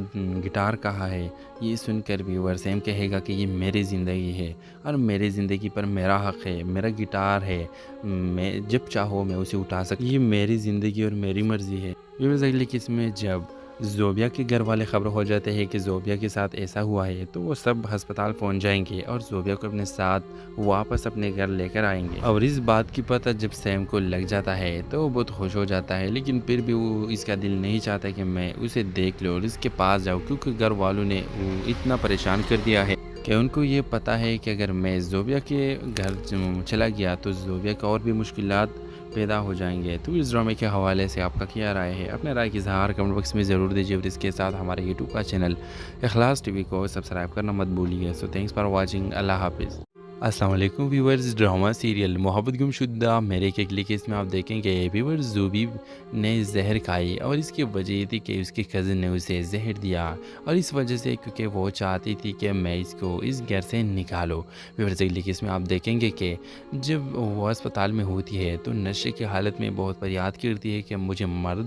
گٹار کہاں ہے۔ یہ سن کر ویور سیم کہے گا کہ یہ میری زندگی ہے اور میری زندگی پر میرا حق ہے، میرا گٹار ہے، میں جب چاہو میں اسے اٹھا سکتا، یہ میری زندگی اور میری مرضی ہے۔ ویورز اگلی قسم میں جب زوبیا کے گھر والے خبر ہو جاتے ہیں کہ زوبیا کے ساتھ ایسا ہوا ہے تو وہ سب ہسپتال پہنچ جائیں گے اور زوبیا کو اپنے ساتھ واپس اپنے گھر لے کر آئیں گے۔ اور اس بات کی پتہ جب سیم کو لگ جاتا ہے تو وہ بہت خوش ہو جاتا ہے، لیکن پھر بھی وہ اس کا دل نہیں چاہتا کہ میں اسے دیکھ لوں اور اس کے پاس جاؤں، کیونکہ گھر والوں نے وہ اتنا پریشان کر دیا ہے کہ ان کو یہ پتہ ہے کہ اگر میں زوبیا کے گھر چلا گیا تو زوبیا کا اور بھی مشکلات پیدا ہو جائیں گے۔ تو اس ڈرامے کے حوالے سے آپ کا کیا رائے ہے؟ اپنے رائے کی اظہار کمنٹ باکس میں ضرور دیجیے اور اس کے ساتھ ہمارے یوٹیوب کا چینل اخلاص ٹی وی کو سبسکرائب کرنا مت بھولیے۔ سو تھینکس فار واچنگ، اللہ حافظ۔ السلام علیکم ویورز، ڈرامہ سیریل محبت گم شدہ میرے کے کلک میں آپ دیکھیں گے ویورز زوبی نے زہر کھائی اور اس کی وجہ یہ تھی کہ اس کے کزن نے اسے زہر دیا، اور اس وجہ سے کیونکہ وہ چاہتی تھی کہ میں اس کو اس گھر سے نکالوں۔ ویورز کلک میں آپ دیکھیں گے کہ جب وہ اسپتال میں ہوتی ہے تو نشے کی حالت میں بہت فریاد کرتی ہے کہ مجھے مر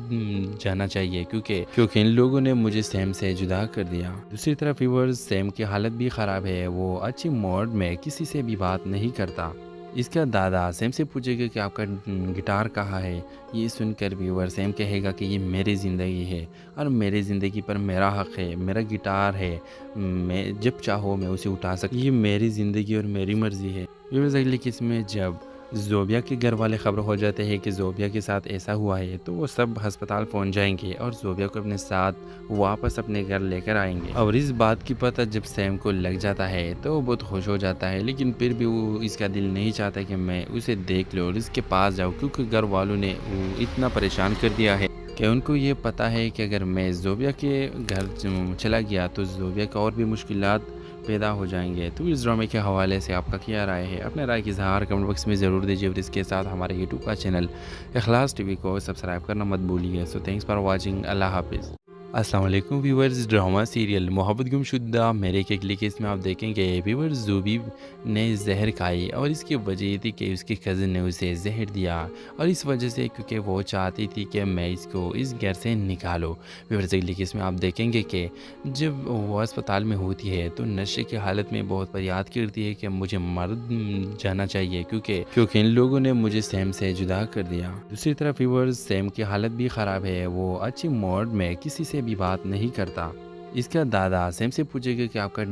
جانا چاہیے کیونکہ ان لوگوں نے مجھے سیم سے جدا کر دیا۔ دوسری طرف ویورز سیم کی حالت بھی خراب ہے، وہ اچھی موڈ میں کسی سے بھی بات نہیں کرتا۔ اس کا دادا سیم سے پوچھے گا کہ آپ کا گٹار کہاں ہے۔ یہ سن کر ویور سیم کہے گا کہ یہ میری زندگی ہے اور میری زندگی پر میرا حق ہے، میرا گٹار ہے، میں جب چاہو میں اسے اٹھا سکتا، یہ میری زندگی اور میری مرضی ہے۔ ویورز اگلی قسم میں جب زوبیا کے گھر والے خبر ہو جاتے ہیں کہ زوبیا کے ساتھ ایسا ہوا ہے تو وہ سب ہسپتال پہنچ جائیں گے اور زوبیا کو اپنے ساتھ واپس اپنے گھر لے کر آئیں گے۔ اور اس بات کی پتہ جب سیم کو لگ جاتا ہے تو وہ بہت خوش ہو جاتا ہے، لیکن پھر بھی وہ اس کا دل نہیں چاہتا کہ میں اسے دیکھ لوں اور اس کے پاس جاؤں، کیونکہ گھر والوں نے وہ اتنا پریشان کر دیا ہے کہ ان کو یہ پتہ ہے کہ اگر میں زوبیا کے گھر چلا گیا تو زوبیا کا اور بھی مشکلات پیدا ہو جائیں گے۔ تو اس ڈرامے کے حوالے سے آپ کا کیا رائے ہے؟ اپنے رائے کی اظہار کمنٹ باکس میں ضرور دیجیے اور اس کے ساتھ ہمارے یوٹیوب کا چینل اخلاص ٹی وی کو سبسکرائب کرنا مت بھولیے۔ سو تھینکس فار واچنگ، اللہ حافظ۔ السلام علیکم ویورز، ڈرامہ سیریل محبت گم شدہ میرے کے کلک میں آپ دیکھیں گے ویورز زوبی نے زہر کھائی اور اس کی وجہ یہ تھی کہ اس کے کزن نے اسے زہر دیا، اور اس وجہ سے کیونکہ وہ چاہتی تھی کہ میں اس کو اس گھر سے نکالوں۔ ویورز کلک میں آپ دیکھیں گے کہ جب وہ اسپتال میں ہوتی ہے تو نشے کی حالت میں بہت فریاد کرتی ہے کہ مجھے مر جانا چاہیے کیونکہ ان لوگوں نے مجھے سیم سے جدا کر دیا۔ دوسری طرف ویورز سیم کی حالت بھی خراب ہے، وہ اچھی موڈ میں کسی سے بھی بات نہیں کرتا۔ اس کا دادا سیم سے پوچھے گا کہ آپ کا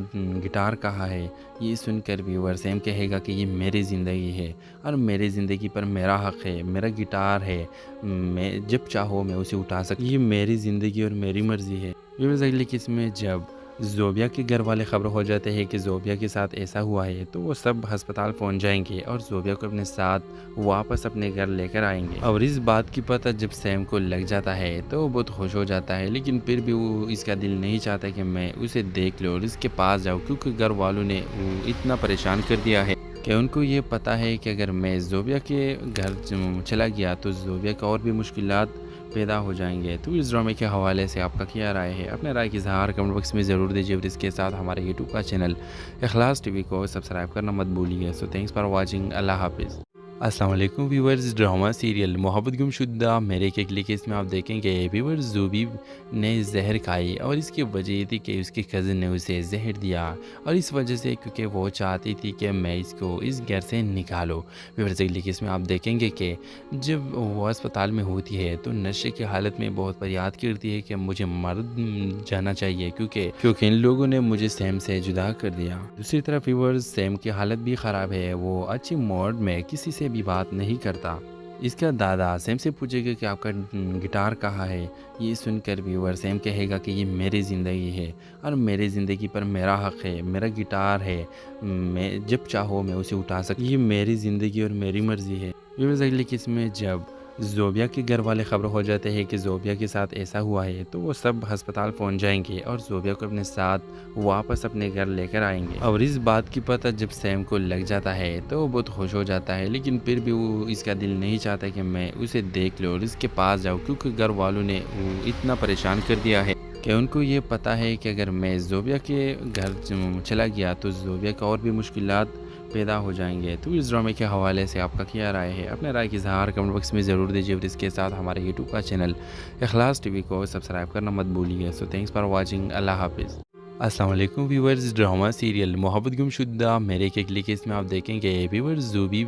گٹار کہاں ہے۔ یہ سن کر ویور سیم کہے گا کہ یہ میری زندگی ہے اور میری زندگی پر میرا حق ہے، میرا گٹار ہے، میں جب چاہو میں اسے اٹھا سکتا، یہ میری زندگی اور میری مرضی ہے۔ ویورز اگلی قسم میں جب زوبیا کے گھر والے خبر ہو جاتے ہیں کہ زوبیا کے ساتھ ایسا ہوا ہے تو وہ سب ہسپتال پہنچ جائیں گے اور زوبیا کو اپنے ساتھ واپس اپنے گھر لے کر آئیں گے۔ اور اس بات کی پتہ جب سیم کو لگ جاتا ہے تو وہ بہت خوش ہو جاتا ہے، لیکن پھر بھی وہ اس کا دل نہیں چاہتا کہ میں اسے دیکھ لوں اور اس کے پاس جاؤں، کیونکہ گھر والوں نے اتنا پریشان کر دیا ہے کہ ان کو یہ پتہ ہے کہ اگر میں زوبیا کے گھر چلا گیا تو زوبیا کا اور بھی مشکلات پیدا ہو جائیں گے۔ تو اس ڈرامے کے حوالے سے آپ کا کیا رائے ہے؟ اپنے رائے کی اظہار کمنٹ باکس میں ضرور دیجیے اور اس کے ساتھ ہمارے یوٹیوب کا چینل اخلاص ٹی وی کو سبسکرائب کرنا مت بھولیے۔ سو تھینکس فار واچنگ، اللہ حافظ۔ السلام علیکم ویورز، ڈرامہ سیریل محبت گم شدہ میرے کے اگلی کیس میں آپ دیکھیں گے ویورز زوبی نے زہر کھائی اور اس کی وجہ یہ تھی کہ اس کے کزن نے اسے زہر دیا، اور اس وجہ سے کیونکہ وہ چاہتی تھی کہ میں اس کو اس گھر سے نکالوں۔ ویورز اگلی کیس میں آپ دیکھیں گے کہ جب وہ اسپتال میں ہوتی ہے تو نشے کی حالت میں بہت فریاد کرتی ہے کہ مجھے مر جانا چاہیے کیونکہ ان لوگوں نے مجھے سیم سے جدا کر دیا۔ دوسری طرف ویورز سیم کی حالت بھی خراب ہے، وہ اچھی موڈ میں کسی سے بھی بات نہیں کرتا۔ اس کا دادا سیم سے پوچھے گا کہ آپ کا گٹار کہاں ہے۔ یہ سن کر ویور سیم کہے گا کہ یہ میری زندگی ہے اور میری زندگی پر میرا حق ہے، میرا گٹار ہے، میں جب چاہو میں اسے اٹھا سکتا، یہ میری زندگی اور میری مرضی ہے۔ ویورز اگلی قسم میں جب زوبیا کے گھر والے خبر ہو جاتے ہیں کہ زوبیا کے ساتھ ایسا ہوا ہے تو وہ سب ہسپتال پہنچ جائیں گے اور زوبیا کو اپنے ساتھ واپس اپنے گھر لے کر آئیں گے۔ اور اس بات کی پتہ جب سیم کو لگ جاتا ہے تو وہ بہت خوش ہو جاتا ہے، لیکن پھر بھی وہ اس کا دل نہیں چاہتا کہ میں اسے دیکھ لوں اور اس کے پاس جاؤں، کیونکہ گھر والوں نے اتنا پریشان کر دیا ہے کہ ان کو یہ پتہ ہے کہ اگر میں زوبیا کے گھر چلا گیا تو زوبیا کا اور بھی مشکلات پیدا ہو جائیں گے۔ تو اس ڈرامے کے حوالے سے آپ کا کیا رائے ہے؟ اپنے رائے کی اظہار کمنٹ باکس میں ضرور دیجیے اور اس کے ساتھ ہمارے یوٹیوب کا چینل اخلاص ٹی وی کو سبسکرائب کرنا مت بھولیے۔ سو تھینکس فار واچنگ، اللہ حافظ۔ السلام علیکم ویورز، ڈرامہ سیریل محبت گم شدہ میرے کے اگلی کیس میں آپ دیکھیں گے ویورز زوبی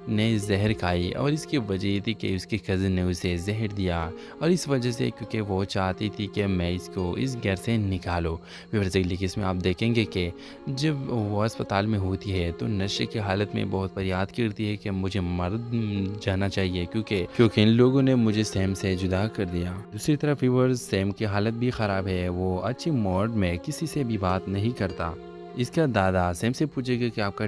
نے زہر کھائی اور اس کی وجہ یہ تھی کہ اس کے کزن نے اسے زہر دیا، اور اس وجہ سے کیونکہ وہ چاہتی تھی کہ میں اس کو اس گھر سے نکالوں۔ ویورز اگلی کیس میں آپ دیکھیں گے کہ جب وہ اسپتال میں ہوتی ہے تو نشے کی حالت میں بہت فریاد کرتی ہے کہ مجھے مر جانا چاہیے کیونکہ ان لوگوں نے مجھے سیم سے جدا کر دیا۔ دوسری طرف ویورز سیم کی حالت بھی خراب ہے، وہ اچھی موڈ میں کسی سے بھی بات نہیں کرتا۔ اس کا دادا سیم سے پوچھے گا کہ آپ کا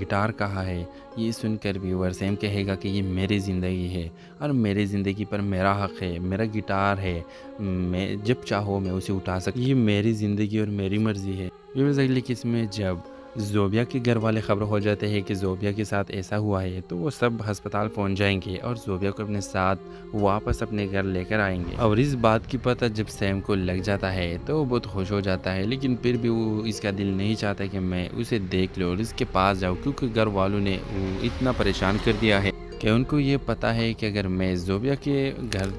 گٹار کہاں ہے۔ یہ سن کر ویور سیم کہے گا کہ یہ میری زندگی ہے اور میری زندگی پر میرا حق ہے، میرا گٹار ہے، میں جب چاہو میں اسے اٹھا سکتا، یہ میری زندگی اور میری مرضی ہے۔ ویورز اگلی قسم میں جب زوبیا کے گھر والے خبر ہو جاتے ہیں کہ زوبیا کے ساتھ ایسا ہوا ہے تو وہ سب ہسپتال پہنچ جائیں گے اور زوبیا کو اپنے ساتھ واپس اپنے گھر لے کر آئیں گے۔ اور اس بات کی پتہ جب سیم کو لگ جاتا ہے تو وہ بہت خوش ہو جاتا ہے، لیکن پھر بھی وہ اس کا دل نہیں چاہتا کہ میں اسے دیکھ لوں اور اس کے پاس جاؤں، کیونکہ گھر والوں نے اتنا پریشان کر دیا ہے کہ ان کو یہ پتہ ہے کہ اگر میں زوبیا کے گھر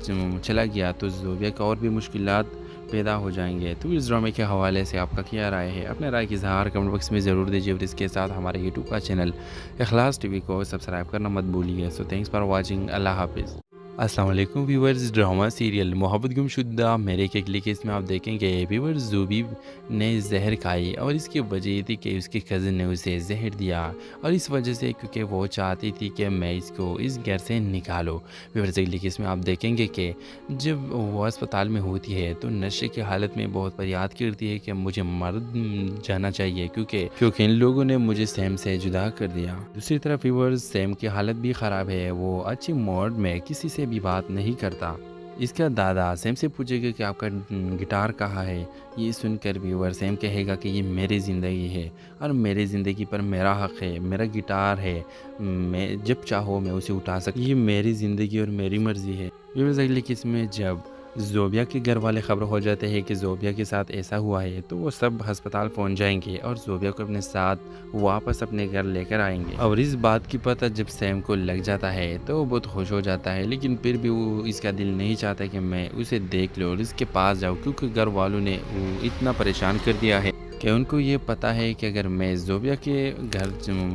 چلا گیا تو زوبیا کا اور بھی مشکلات پیدا ہو جائیں گے۔ تو اس ڈرامے کے حوالے سے آپ کا کیا رائے ہے؟ اپنے رائے کی اظہار کمنٹ باکس میں ضرور دیجیے اور اس کے ساتھ ہمارے یوٹیوب کا چینل اخلاص ٹی وی کو سبسکرائب کرنا مت بھولیے۔ سو تھینکس فار واچنگ، اللہ حافظ۔ السلام علیکم ویورز، ڈرامہ سیریل محبت گم شدہ میرے کے اگلی کیس میں آپ دیکھیں گے ویورز زوبی نے زہر کھائی اور اس کی وجہ یہ تھی کہ اس کے کزن نے اسے زہر دیا، اور اس وجہ سے کیونکہ وہ چاہتی تھی کہ میں اس کو اس گھر سے نکالوں۔ ویورز اگلی کیس میں آپ دیکھیں گے کہ جب وہ اسپتال میں ہوتی ہے تو نشے کی حالت میں بہت فریاد کرتی ہے کہ مجھے مر جانا چاہیے کیونکہ ان لوگوں نے مجھے سیم سے جدا کر دیا۔ دوسری طرف ویورز سیم کی حالت بھی خراب ہے، وہ اچھی موڈ میں کسی سے بھی بات نہیں کرتا۔ اس کا دادا سیم سے پوچھے گا کہ آپ کا گٹار کہاں ہے۔ یہ سن کر ویور سیم کہے گا کہ یہ میری زندگی ہے اور میری زندگی پر میرا حق ہے، میرا گٹار ہے، میں جب چاہو میں اسے اٹھا سکتا، یہ میری زندگی اور میری مرضی ہے۔ ویورز اگلی قسم میں جب زوبیا کے گھر والے خبر ہو جاتے ہیں کہ زوبیا کے ساتھ ایسا ہوا ہے تو وہ سب ہسپتال پہنچ جائیں گے اور زوبیا کو اپنے ساتھ واپس اپنے گھر لے کر آئیں گے۔ اور اس بات کی پتہ جب سیم کو لگ جاتا ہے تو وہ بہت خوش ہو جاتا ہے، لیکن پھر بھی وہ اس کا دل نہیں چاہتا کہ میں اسے دیکھ لوں اور اس کے پاس جاؤں، کیونکہ گھر والوں نے اتنا پریشان کر دیا ہے کہ ان کو یہ پتہ ہے کہ اگر میں زوبیا کے گھر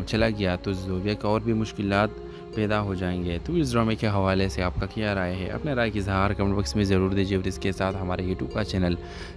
چلا گیا تو زوبیا کا اور بھی مشکلات پیدا ہو جائیں گے۔ تو اس ڈرامے کے حوالے سے آپ کا کیا رائے ہے؟ اپنے رائے کی اظہار کمنٹ باکس میں ضرور دیجیے، اور اس کے ساتھ ہمارے یوٹیوب کا چینل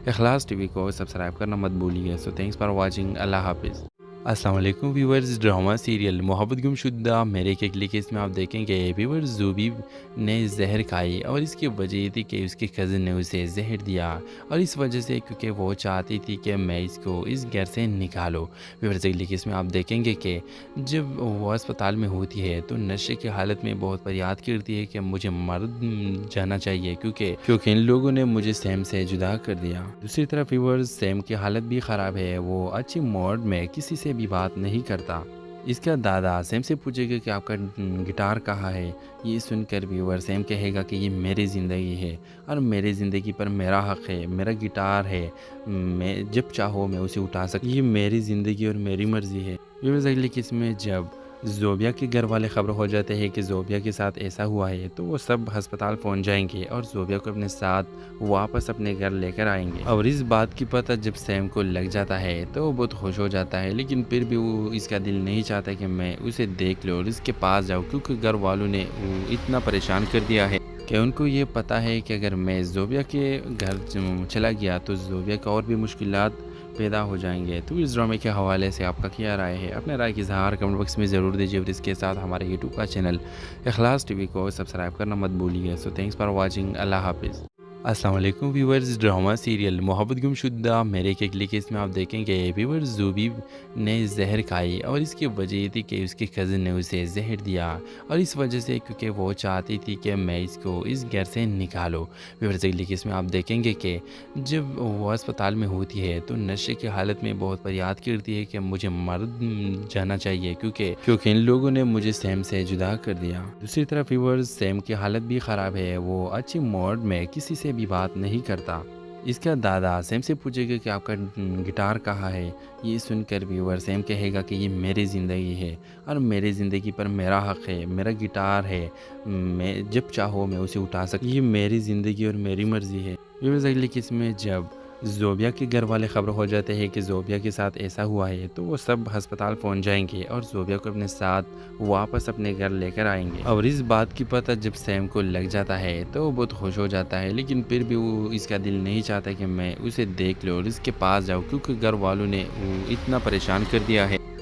اخلاص ٹی وی کو سبسکرائب کرنا مت بھولیے۔ سو تھینکس فار واچنگ، اللہ حافظ۔ السلام علیکم ویورز، ڈرامہ سیریل محبت گم شدہ میرے کے اگلی کیس میں آپ دیکھیں گے ویورز زوبی نے زہر کھائی، اور اس کی وجہ یہ تھی کہ اس کے کزن نے اسے زہر دیا، اور اس وجہ سے کیونکہ وہ چاہتی تھی کہ میں اس کو اس گھر سے نکالوں۔ ویورز اگلی کیس میں آپ دیکھیں گے کہ جب وہ اسپتال میں ہوتی ہے تو نشے کی حالت میں بہت فریاد کرتی ہے کہ مجھے مر جانا چاہیے کیونکہ ان لوگوں نے مجھے سیم سے جدا کر دیا۔ دوسری طرف ویورز سیم کی حالت بھی خراب ہے، وہ اچھی موڈ میں کسی سے بھی بات نہیں کرتا۔ اس کا دادا سیم سے پوچھے گا کہ آپ کا گٹار کہاں ہے۔ یہ سن کر ویور سیم کہے گا کہ یہ میری زندگی ہے، اور میری زندگی پر میرا حق ہے، میرا گٹار ہے، میں جب چاہو میں اسے اٹھا سکتا، یہ میری زندگی اور میری مرضی ہے۔ ویورز اگلی قسم میں جب زوبیا کے گھر والے خبر ہو جاتے ہیں کہ زوبیا کے ساتھ ایسا ہوا ہے، تو وہ سب ہسپتال پہنچ جائیں گے اور زوبیا کو اپنے ساتھ واپس اپنے گھر لے کر آئیں گے۔ اور اس بات کی پتہ جب سیم کو لگ جاتا ہے تو وہ بہت خوش ہو جاتا ہے، لیکن پھر بھی وہ اس کا دل نہیں چاہتا کہ میں اسے دیکھ لوں اور اس کے پاس جاؤں، کیونکہ گھر والوں نے اتنا پریشان کر دیا ہے کہ ان کو یہ پتہ ہے کہ اگر میں زوبیا کے گھر چلا گیا تو زوبیا کا اور بھی مشکلات پیدا ہو جائیں گے۔ تو اس ڈرامے کے حوالے سے آپ کا کیا رائے ہے؟ اپنے رائے کی اظہار کمنٹ باکس میں ضرور دیجیے، اور اس کے ساتھ ہمارے یوٹیوب کا چینل اخلاص ٹی وی کو سبسکرائب کرنا مت بھولیے۔ سو تھینکس فار واچنگ، اللہ حافظ۔ السلام علیکم ویورز، ڈرامہ سیریل محبت گم شدہ میرے کے اگلی کیس میں آپ دیکھیں گے ویورز زوبی نے زہر کھائی، اور اس کی وجہ یہ تھی کہ اس کے کزن نے اسے زہر دیا، اور اس وجہ سے کیونکہ وہ چاہتی تھی کہ میں اس کو اس گھر سے نکالوں۔ ویورز اگلی کیس میں آپ دیکھیں گے کہ جب وہ اسپتال میں ہوتی ہے تو نشے کی حالت میں بہت فریاد کرتی ہے کہ مجھے مر جانا چاہیے کیونکہ ان لوگوں نے مجھے سیم سے جدا کر دیا۔ دوسری طرف ویورز سیم کی حالت بھی خراب ہے، وہ اچھی موڈ میں کسی سے بھی بات نہیں کرتا۔ اس کا دادا سیم سے پوچھے گا کہ آپ کا گٹار کہاں ہے۔ یہ سن کر ویور سیم کہے گا کہ یہ میری زندگی ہے، اور میری زندگی پر میرا حق ہے، میرا گٹار ہے، میں جب چاہو میں اسے اٹھا سکتا، یہ میری زندگی اور میری مرضی ہے۔ ویورز اگلی قسم میں جب زوبیا کے گھر والے خبر ہو جاتے ہیں کہ زوبیا کے ساتھ ایسا ہوا ہے، تو وہ سب ہسپتال پہنچ جائیں گے اور زوبیا کو اپنے ساتھ واپس اپنے گھر لے کر آئیں گے۔ اور اس بات کی پتہ جب سیم کو لگ جاتا ہے تو وہ بہت خوش ہو جاتا ہے، لیکن پھر بھی وہ اس کا دل نہیں چاہتا کہ میں اسے دیکھ لوں اور اس کے پاس جاؤں، کیونکہ گھر والوں نے اتنا پریشان کر دیا ہے